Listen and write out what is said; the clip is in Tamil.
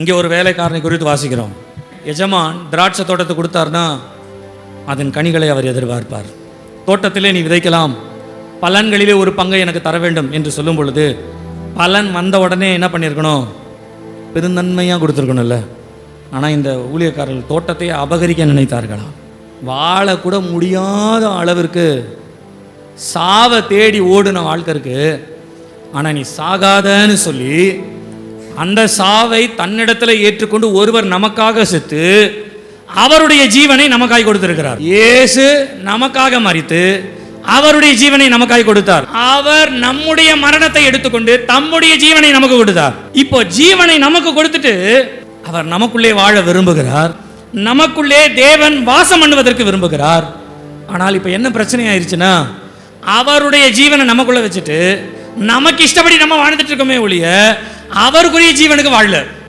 இங்கே ஒரு வேலைக்காரனை குறித்து வாசிக்கிறோம். எஜமான் திராட்சை தோட்டத்தை கொடுத்தார்னா அதன் கனிகளை அவர் எதிர்பார்ப்பார். தோட்டத்திலே நீ விதைக்கலாம், பலன்களிலே ஒரு பங்கை எனக்கு தர வேண்டும் என்று சொல்லும் பொழுது பலன் வந்த உடனே என்ன பண்ணியிருக்கணும்? பெருந்தன்மையாக கொடுத்துருக்கணும்ல. ஆனால் இந்த ஊழியக்காரர்கள் தோட்டத்தை அபகரிக்க நினைத்தார்களாம். வாழக்கூட முடியாத அளவிற்கு சாவை தேடி ஓடுன வாழ்க்கை இருக்கு. ஆனால் நீ சாகாதன்னு சொல்லி அந்த சாவை தன்னிடத்தில் ஏற்றுக்கொண்டு ஒருவர் நமக்காக செத்து அவருடைய ஜீவனை நமக்காய் கொடுத்திருக்கிறார். இயேசு நமக்காக மரித்து அவருடைய ஜீவனை நமக்காய் கொடுத்தார். அவர் நம்முடைய மரணத்தை எடுத்துக்கொண்டு தம்முடைய ஜீவனை நமக்கு கொடுத்தார். இப்போ ஜீவனை நமக்கு கொடுத்துட்டு அவர் நமக்குள்ளே வாழ விரும்புகிறார். நமக்குள்ளே தேவன் வாசம் பண்ணுவதற்கு விரும்புகிறார். ஆனால் இப்போ என்ன பிரச்சனை ஆயிடுச்சுன்னா, அவருடைய ஜீவனை நமக்குள்ள வச்சுட்டு நமக்கு இஷ்டப்படி நம்ம வாழ்ந்துட்டு இருக்கோமே ஒழிய அவருக்குரிய ஜீவனுக்கு வாழல.